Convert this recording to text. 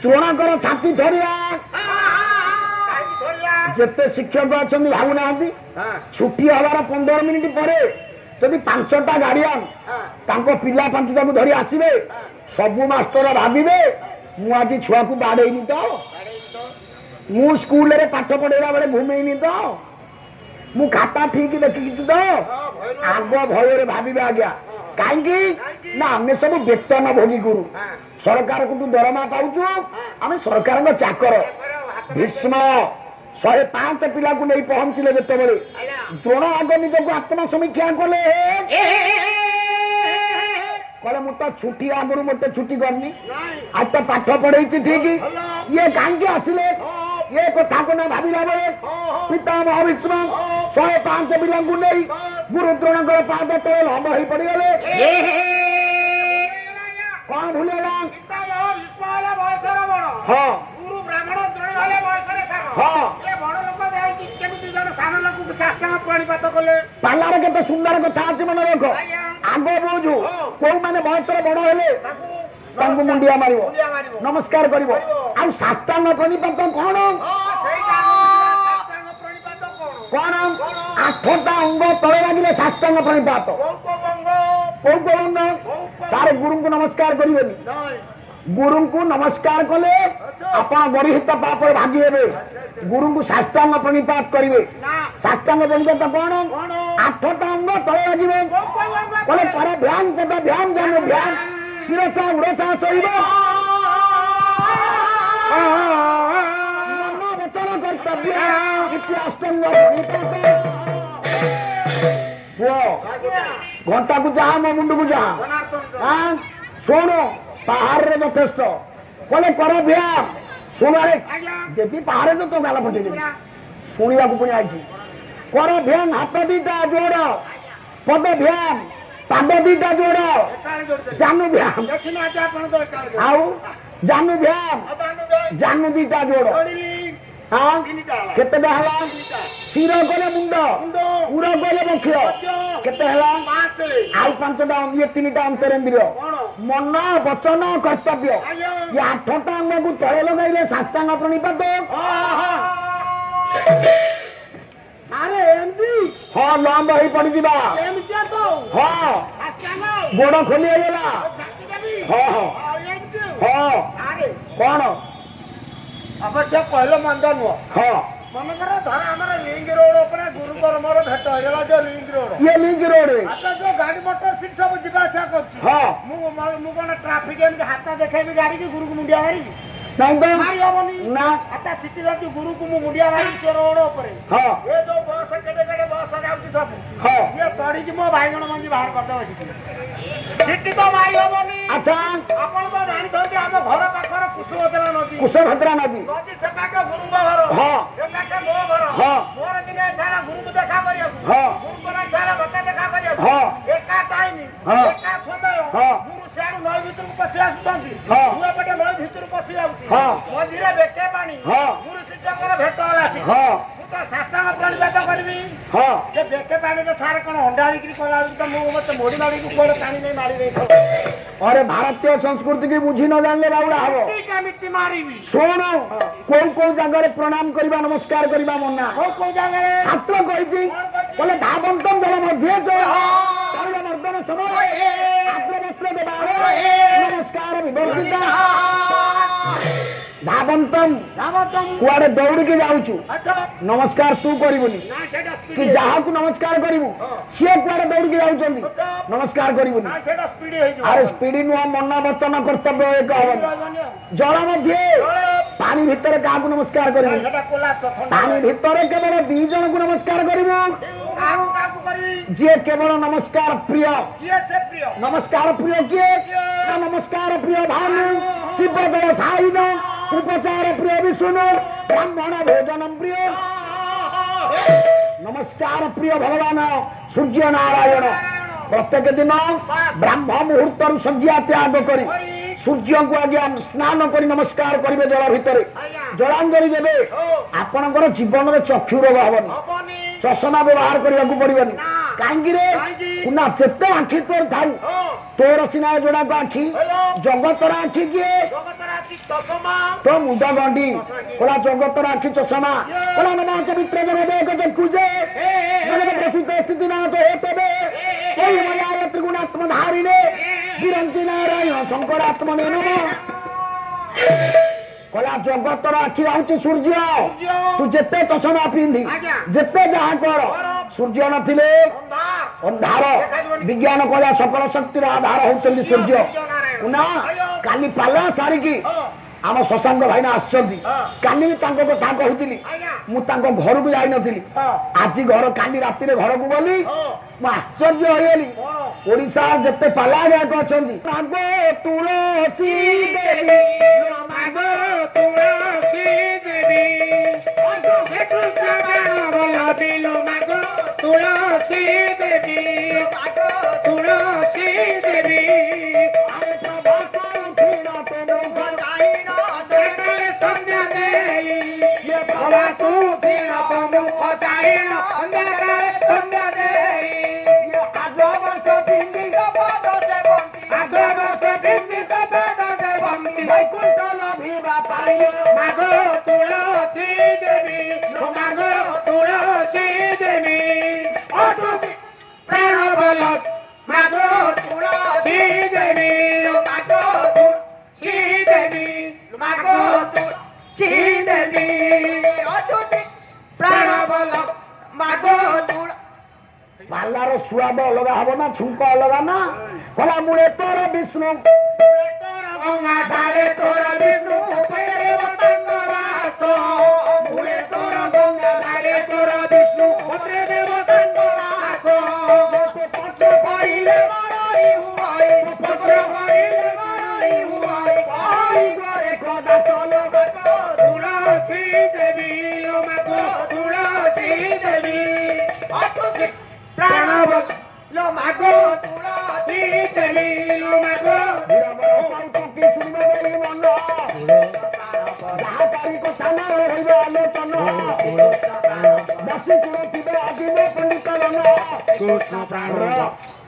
द्रोणकर छाती धरिया जिते शिक्षक अच्छा भावुना छुट्टी हबार 15 मिनिट पर जदि 5टा गार्डियन पिला 5टा को धरी आसवे सबू मास्टर भाविबे मु आज छुआ को बाड़ेनी तो मु स्कूल रे पाठ पढ़ेला बेले घुमेनी तो मु खाता ठीक देखी तो आग भय भाविबे आज्ञा कहीं ना आम सब वेतन भोगी गुरु सरकार को दरमा पाऊँ आम सरकार चाकर भीष्म 105 पिला को नहीं पहुंचले जिते द्रोण आग निजक आत्मा समीक्षा कले कले मु तो छुट्टी आगुरी मत छुट्टी करनी आज तो पाठ पढ़े ठीक ये कहीं आसिले ये कथा को ना भाविला बेले पितामह भीष्म 105 पिला को नहीं गुरु द्रोणकर पाद तले लंब हो पड़गले कौन भूलेगा हाँ पालार केते सुंदर कथा अछि मन रख आग बुझु कोउ माने बयसर बड़ हेले तांगु मुंडिया मारिबो नमस्कार करिवो आ साष्टांग प्रणिपात कोन कोन 8टा अंग तळे लागिले साष्टांग प्रणिपात कोउ अंग सारे गुरु को नमस्कार करिवोनी गुरु को नमस्कार कले आपण गरिहित पाप भागी हेबे गुरु को साष्टांग प्रणिपात करिवे साष्टांग प्रणिपात कोन 8टा अंग तळे लागिवे कले पर ध्यान पद ध्यान जानो ध्यान शिरचा उड़चा चइबो मन वचन कर्तव्य इति अष्टांग प्रणिपात वो घंटा को जा मो मुंड को जा हां सुनो पहाड़ रे यथेष्ट कले कर व्यायाम शुणे देवी पहाड़ तो गाला फटे शुणा को पुणी आई कर व्यायाम हाथ 2टा जोड़ पद व्यायाम पाद 2टा जोड़ जानू व्यायाम आउ जानू व्यायाम जानू 2टा जोड़ हाँ केते हला शिर गले मुंड उड़ गले मुख्य केते हला आउ 5टा ये 3टा अंतरेन्द्रिय मन वचन कर्तव्य ये 8टा अंग को तले लगाइले साष्टांग प्रणिपात अरे एमती हाँ लंब हो पड़ी दिबा एमती तो हाँ साष्टांग गोड़ खोली आइला हाँ हाँ अरे कौन अवश्य कहलो मंद नुह हाँ मनकर धर आमर लिंक रोड ऊपर गुरुकर मोर भेट होइला जो लिंक रोड ये लिंक रोड अच्छा जो गाड़ी मोटर सीट सब जिबा आसा करछ हां मु कोन ट्रैफिक एम हाथ देखेबी गाड़ी की गुरु को मुंडिया मारी नहीं तो मारी होबनी ना अच्छा सिटी जाती गुरु को मु मुंडिया मारी से रोड ऊपर हां ये जो बस केडे केडे बस जाउची सब हां ये चढ़ी की मो भाईगण मंजी बाहर कर देबो सिटी तो मारी होबनी अच्छा आपण तो जानि थोंती हम घर पाखर कुशभद्रा नदी नदी सेटा के गुरु घर हां एटा के मो घर हां मोर दिने सारा गुरु को देखा करिया हां गुरु को ना सारा बता देखा करिया हां एका टाइम एका समय हां गुरु साडू नई भीतर को पसी आसुतंती हां हुआ पटे नई भीतर पसी आउती हां मझिरे बेके पानी हां गुरु शिक्षकर भेट होला सी हां तो साष्टांग प्रणिपात करबी हां जे बेके पानी तो सारे कोन हंडाळी की कोला तो मो मत मोडी माडी को कोड पानी नहीं मारी देथो अरे भारतीय संस्कृति की बुझी न जानले बाउला हबो केमिति मारीबी सुनो को जगह प्रणाम करबा नमस्कार करबा मना को जगह छात्र कहिछि बोले धावंतम जल मध्य जो तैल मर्दन समय आद्र वस्त्र देबा नमस्कार विवर्जिता धावंतम कुआडे दौड़ के जाउछु अच्छा नमस्कार तू करिबुनी ना सेटा स्पीड कि जहा को नमस्कार करिवु से कुआडे दौड़ के जाउछंदी नमस्कार करिबुनी ना सेटा स्पीड हे जो अरे स्पीड नु मन वचन कर्तव्य एक हवन जल मध्ये पानी भीतर का को नमस्कार करिवु सेटा कोला ठंडा पानी भीतर केवल 2 जन को नमस्कार करिवु काहू काकू करी जे केवल नमस्कार प्रिय किए से प्रिय नमस्कार प्रिय किए नमस्कार प्रिय भानु शिव जल साईन उपचार प्रिय विष्णु ब्राह्मण भोजनम प्रिय नमस्कार प्रिय भगवान सूर्य नारायण प्रत्येक दिन ब्राह्म मुहूर्त सज्जा त्याग करी सूर्य को आज्ञा स्नान करी नमस्कार करेंगे जल भितर जलांजलि देवे आपणकर जीवन में चक्षु रोग हेनी चषमा व्यवहार करने को पड़ोनी କାହିଁକିରେ ନା ଯେତେ ଆଖି ତୋର ଥାଉ ତୋର ସିନା ଯୋଡ଼ାକ ଆଖି ଜଗତର ଆଖି କିଏ ତୋ ମୁଣ୍ଡ ଗଣ୍ଡି କଲା ଜଗତର ଆଖି ଚଷମା କଲା ମାନେ ଚରିତ୍ର ଜଗଦେକ ଦେଖୁଛେ ପ୍ରସିଦ୍ଧ ସ୍ଥିତି ନାଥ ହେ ତେବେ ସେଇ ମୟାର ତ୍ରିଗୁଣାତ୍ମ ଧାରିଣେ ବିରଞ୍ଚି ନାରାୟଣ ଶଙ୍କରାତ୍ମ ନମ କଲା ଜଗତର ଆଖି ହଉଛି ସୂର୍ଯ୍ୟ ତୁ ଯେତେ ଚଷମା ପିନ୍ଧି ଯେତେ ଯାହା କର ସୂର୍ଯ୍ୟ ନଥିଲେ ଅନ୍ଧାର ବିଜ୍ଞାନ କହିଲା ସକଳ ଶକ୍ତିର ଆଧାର ହଉଛନ୍ତି ସୂର୍ଯ୍ୟ ନା କାଲି ପାଲା ସାରିକି ଆମ ଶଶାଙ୍କ ଭାଇନା ଆସିଛନ୍ତି କାଲି ବି ତାଙ୍କ କଥା କହୁଥିଲି ମୁଁ ତାଙ୍କ ଘରକୁ ଯାଇନଥିଲି ଆଜି ଘର କାଲି ରାତିରେ ଘରକୁ ଗଲି ମୁଁ ଆଶ୍ଚର୍ଯ୍ୟ ହେଇଗଲି ଓଡିଶା ଯେତେ ପାଲା ଗାୟକ ଅଛନ୍ତି ତୁଳସୀ ଦେବୀ ତୁଳସୀ ଦେବୀ ତୁଳସୀ ଦେବୀ ତୁଳସୀ ଦେବୀ ପାଲାର ସୁଆଦ ଅଲଗା ହବ ନା ଛୁଙ୍କ ଅଲଗା ନା କଲା ମୁଳେ ତୋର ବିଷ୍ଣୁ ତୋର ବିଷ୍ଣୁ ମୁଳେ ତୋର ଗଙ୍ଗା ଧାରେ ତୋର ବିଷ୍ଣୁ ଦେବ ପତ୍ର ପଡ଼ିଲେ ତୁଳସୀ ଦେବୀ ତୁଳସୀ ଦେବୀ ପ୍ରାଣ लो मागो तुळसी देवी लो मागो की सुनबे देवी मन जहा तारी को साना होइबे आलोचन बसी कुळ थिबे आदिमे पंडित लन कृष्ण प्राण